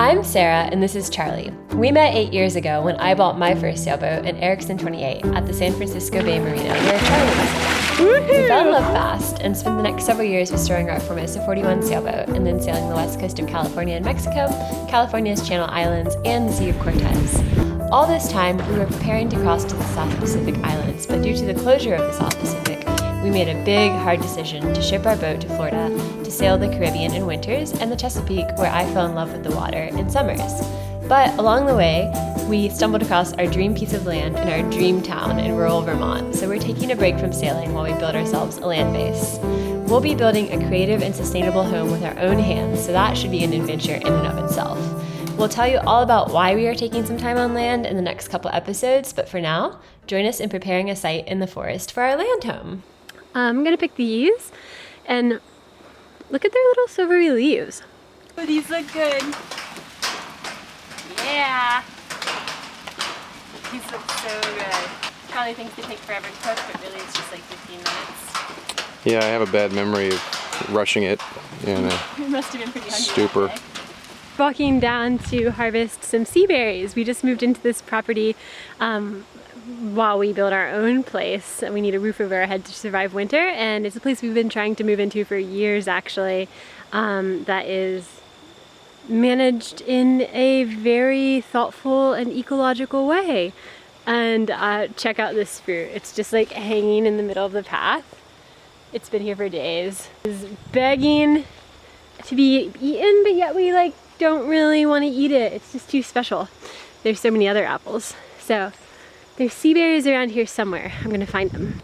I'm Sarah, and this is Charlie. We met 8 years ago when I bought my first sailboat, an Erickson 28, at the San Francisco Bay Marina where Charlie was. We fell in love fast and spent the next several years restoring our Formosa 41 sailboat and then sailing the west coast of California and Mexico, California's Channel Islands, and the Sea of Cortez. All this time, we were preparing to cross to the South Pacific Islands, but due to the closure of the South Pacific, we made a big, hard decision to ship our boat to Florida to sail the Caribbean in winters and the Chesapeake, where I fell in love with the water, in summers. But along the way, we stumbled across our dream piece of land in our dream town in rural Vermont, so we're taking a break from sailing while we build ourselves a land base. We'll be building a creative and sustainable home with our own hands, so that should be an adventure in and of itself. We'll tell you all about why we are taking some time on land in the next couple episodes, but for now, join us in preparing a site in the forest for our land home. I'm gonna pick these, and look at their little silvery leaves. Oh, these look good. Yeah. These look so good. Probably thinks they take forever to cook, but really it's just like 15 minutes. Yeah, I have a bad memory of rushing it in a We must have been pretty hungry stupor. that day. Walking down to harvest some sea berries. We just moved into this property while we build our own place. We need a roof over our head to survive winter, and it's a place we've been trying to move into for years actually, that is managed in a very thoughtful and ecological way. And check out this fruit. It's just like hanging in the middle of the path. It's been here for days. It's begging to be eaten, but yet we don't really want to eat it. It's just too special. There's so many other apples. So there's sea berries around here somewhere. I'm gonna find them.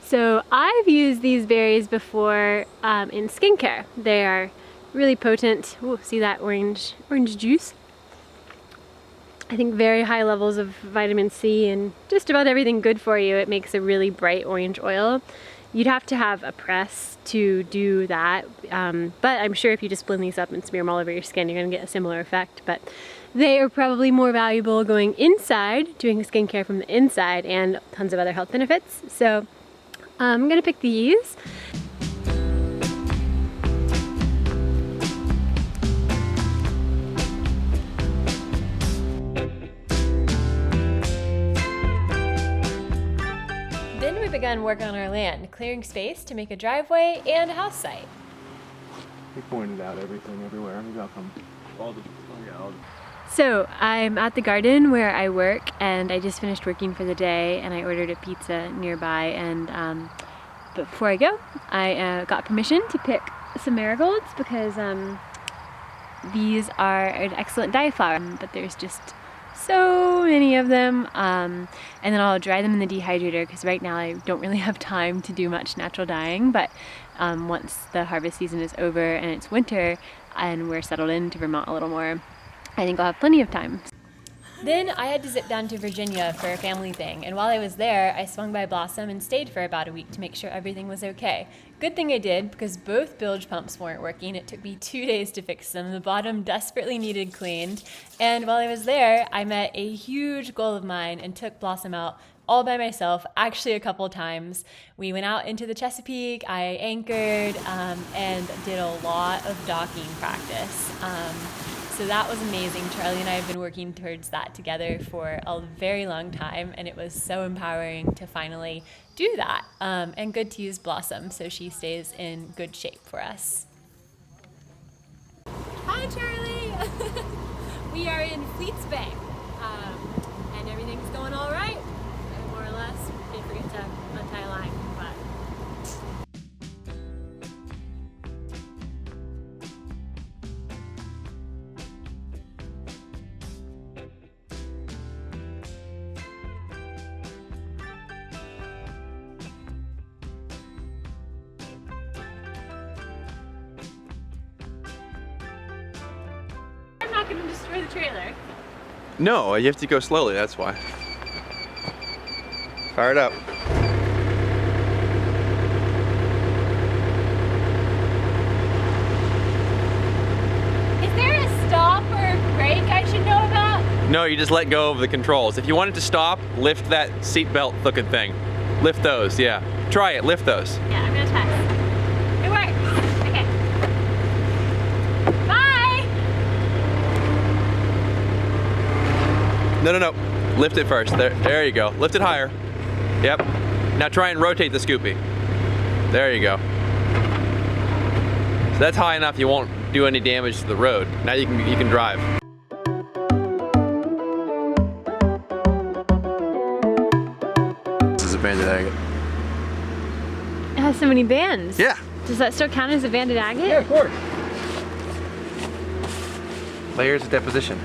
So I've used these berries before in skincare. They are really potent. Ooh, see that orange juice? I think very high levels of vitamin C and just about everything good for you. It makes a really bright orange oil. You'd have to have a press to do that, but I'm sure if you just blend these up and smear them all over your skin, you're gonna get a similar effect. But they are probably more valuable going inside, doing skincare from the inside, and tons of other health benefits. So I'm gonna pick these. Then we began work on our land, clearing space to make a driveway and a house site. He pointed out everything everywhere. Maybe I'll come. So I'm at the garden where I work, and I just finished working for the day, and I ordered a pizza nearby, and but before I go, I got permission to pick some marigolds because these are an excellent dye flower, but there's just so many of them, and then I'll dry them in the dehydrator because right now I don't really have time to do much natural dyeing, but once the harvest season is over and it's winter and we're settled into Vermont a little more, I think I'll have plenty of time. Then I had to zip down to Virginia for a family thing, and while I was there, I swung by Blossom and stayed for about a week to make sure everything was okay. Good thing I did, because both bilge pumps weren't working. It took me 2 days to fix them. The bottom desperately needed cleaned, and while I was there, I met a huge goal of mine and took Blossom out all by myself, actually a couple times. We went out into the Chesapeake, I anchored, and did a lot of docking practice. So that was amazing. Charlie and I have been working towards that together for a very long time, and it was so empowering to finally do that. And good to use Blossom so she stays in good shape for us. Hi, Charlie. We are in Fleets Bay, and everything's going all right, more or less. Did forget to untie a line, but. I'm not going to destroy the trailer. No, you have to go slowly. That's why. Fire it up. Is there a stop or a brake I should know about? No, you just let go of the controls. If you want it to stop, lift that seatbelt looking thing. Lift those, yeah. Try it, lift those. Yeah, I'm gonna test. It works. Okay. Bye! No. Lift it first. There you go. Lift it higher. Yep. Now try and rotate the scoopy. There you go. So that's high enough you won't do any damage to the road. Now you can drive. This is a banded agate. It has so many bands. Yeah. Does that still count as a banded agate? Yeah, of course. Layers of deposition.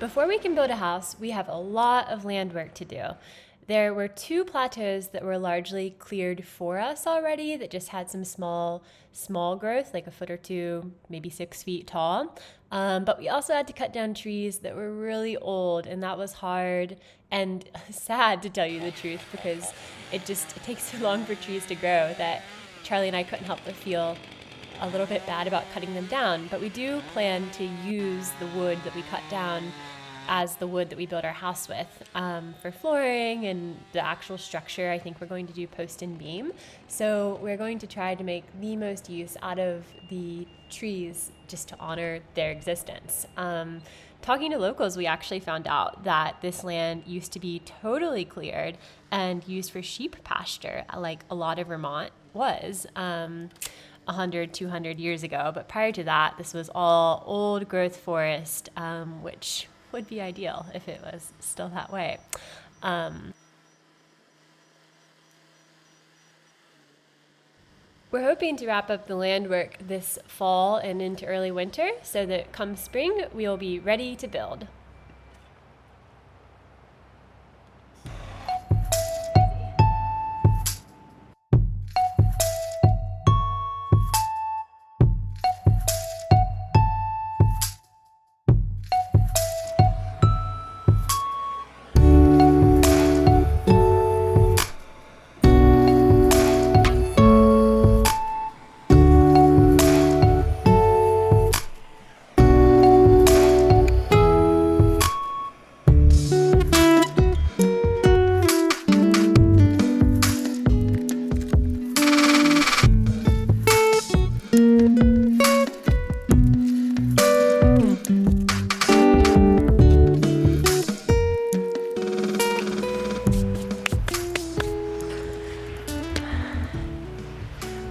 Before we can build a house, we have a lot of land work to do. There were 2 plateaus that were largely cleared for us already that just had some small growth, like a foot or 2, maybe 6 feet tall. But we also had to cut down trees that were really old, and that was hard and sad, to tell you the truth, because it takes so long for trees to grow that Charlie and I couldn't help but feel a little bit bad about cutting them down. But we do plan to use the wood that we cut down as the wood that we build our house with for flooring and the actual structure. I think we're going to do post and beam. So we're going to try to make the most use out of the trees just to honor their existence. Talking to locals, we actually found out that this land used to be totally cleared and used for sheep pasture, like a lot of Vermont was 100, 200 years ago. But prior to that, this was all old growth forest, which would be ideal if it was still that way. We're hoping to wrap up the land work this fall and into early winter so that come spring, we'll be ready to build.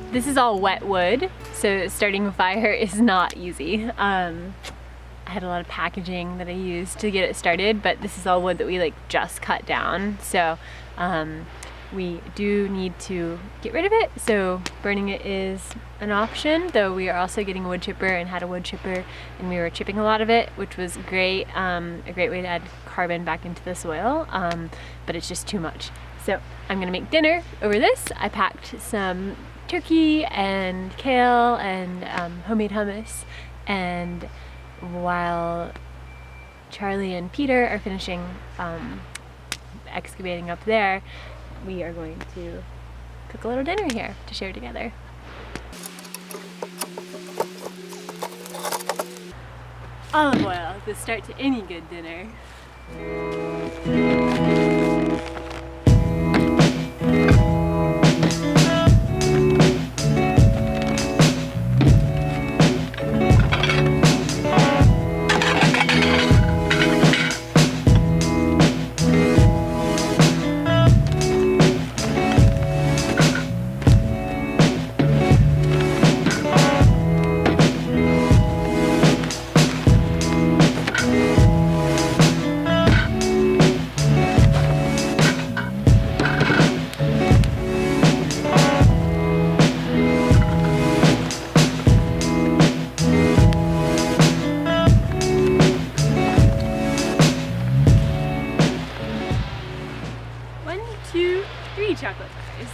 This is all wet wood, so starting a fire is not easy. I had a lot of packaging that I used to get it started, but this is all wood that we just cut down. So we do need to get rid of it, so burning it is an option, though we are also getting a wood chipper and had a wood chipper and we were chipping a lot of it, which was great, a great way to add carbon back into the soil, but it's just too much. So I'm gonna make dinner over this. I packed some turkey and kale and homemade hummus, and while Charlie and Peter are finishing excavating up there, we are going to cook a little dinner here to share together. Olive oil, the start to any good dinner. Chocolate bars.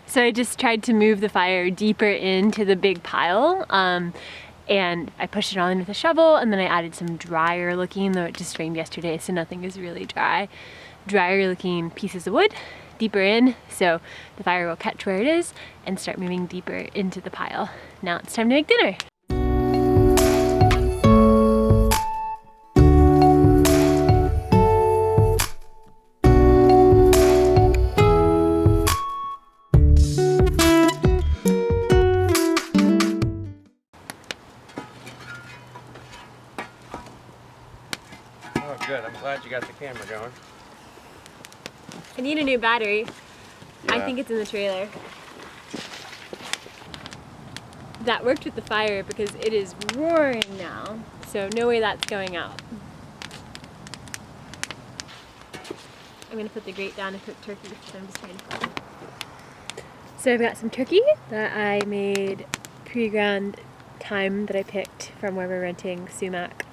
So I just tried to move the fire deeper into the big pile, and I pushed it all in with a shovel, and then I added some drier looking, though it just rained yesterday so nothing is really dry, drier looking pieces of wood deeper in, so the fire will catch where it is and start moving deeper into the pile. Now it's time to make dinner. Oh, good. I'm glad you got the camera going. I need a new battery. I Yeah. think it's in the trailer. That worked with the fire because it is roaring now, so no way that's going out. I'm gonna put the grate down and cook turkey, so I'm just trying to find. So I've got some turkey that I made pre-ground thyme that I picked from where we're renting, sumac,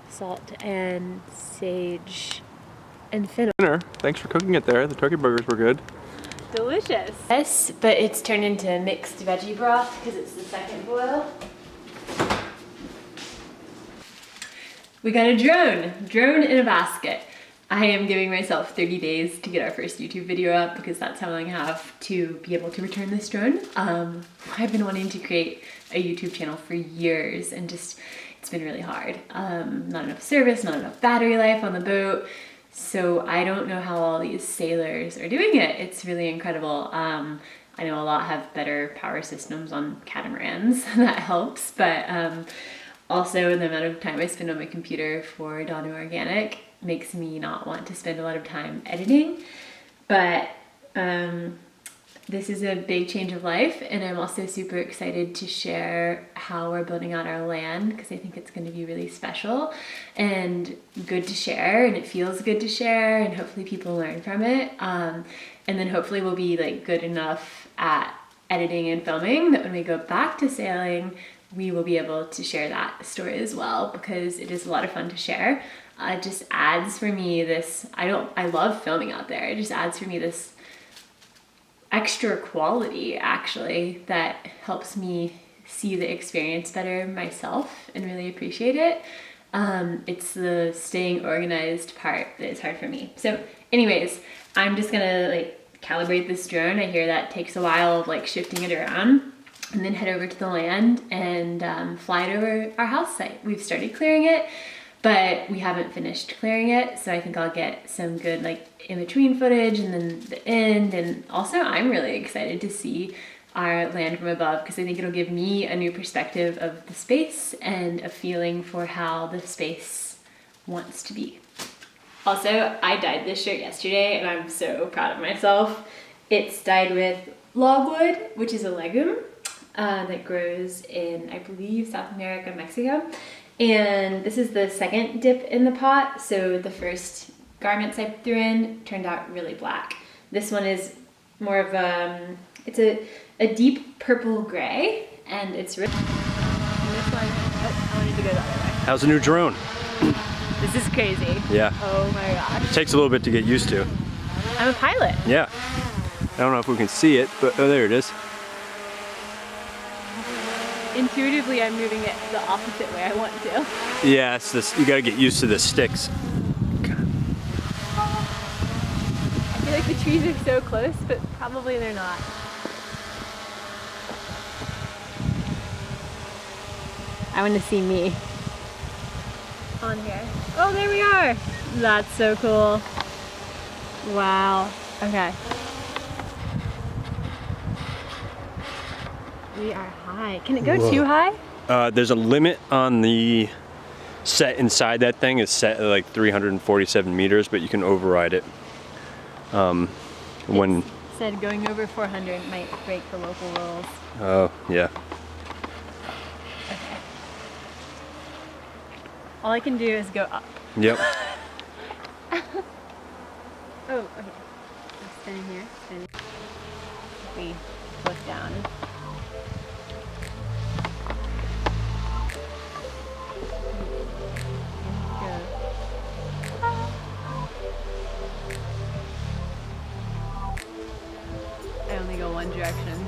salt, and sage, and fennel. Dinner. Thanks for cooking it there. The turkey burgers were good. Delicious. Yes, but it's turned into mixed veggie broth because it's the second boil. We got a drone in a basket. I am giving myself 30 days to get our first YouTube video up because that's how long I have to be able to return this drone. I've been wanting to create a YouTube channel for years and just, it's been really hard. Not enough service, not enough battery life on the boat. So I don't know how all these sailors are doing it. It's really incredible. I know a lot have better power systems on catamarans, that helps, but also the amount of time I spend on my computer for Donu Organic makes me not want to spend a lot of time editing. But this is a big change of life, and I'm also super excited to share how we're building out our land because I think it's going to be really special and good to share, and it feels good to share, and hopefully people learn from it. And then hopefully we'll be like good enough at editing and filming that when we go back to sailing, we will be able to share that story as well because it is a lot of fun to share. It just adds for me this, I love filming out there. It just adds for me this extra quality actually that helps me see the experience better myself and really appreciate it. It's the staying organized part that is hard for me. So anyways, I'm just gonna like calibrate this drone. I hear that takes a while of like shifting it around, and then head over to the land and fly it over our house site. We've started clearing it, but we haven't finished clearing it, so I think I'll get some good like in-between footage and then the end. And also I'm really excited to see our land from above because I think it'll give me a new perspective of the space and a feeling for how the space wants to be. Also, I dyed this shirt yesterday and I'm so proud of myself. It's dyed with logwood, which is a legume that grows in, I believe, South America, Mexico. And this is the second dip in the pot, so the first garments I threw in turned out really black. This one is more of it's a deep purple gray, and it's rich. And this one, oh, I wanted to go the other way. How's the new drone? This is crazy. Yeah. Oh my gosh. Takes a little bit to get used to. I'm a pilot. Yeah. I don't know if we can see it, but oh, there it is. Intuitively, I'm moving it the opposite way I want to. Yeah, it's this. You gotta get used to the sticks. I feel like the trees are so close, but probably they're not. I want to see me on here. Oh, there we are. That's so cool. Wow. Okay. We are high. Can it go Whoa. too high? There's a limit on the set inside that thing. It's set at like 347 meters, but you can override it. When Said going over 400 might break the local rules. oh yeah. Okay. All I can do is go up. Yep. Oh, okay. I'm spinning here. Spinning. We look down. I only go one direction.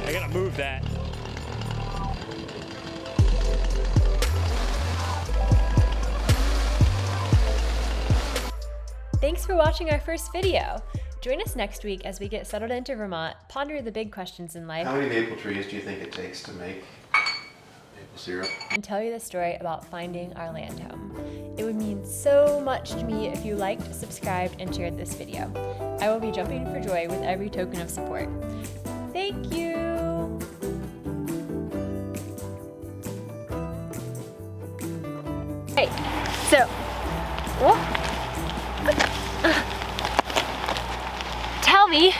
I got gotta move that. Thanks for watching our first video. Join us next week as we get settled into Vermont, ponder the big questions in life, How many maple trees do you think it takes to make maple syrup? and tell you the story about finding our land home. It would mean so much to me if you liked, subscribed, and shared this video. I will be jumping for joy with every token of support. Thank you! Hey, so, tell me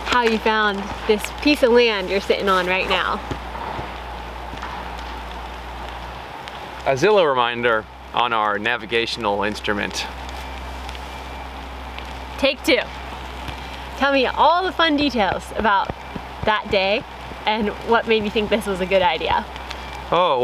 how you found this piece of land you're sitting on right now. A Zillow reminder on our navigational instrument. Take 2. Tell me all the fun details about that day and what made you think this was a good idea. Oh.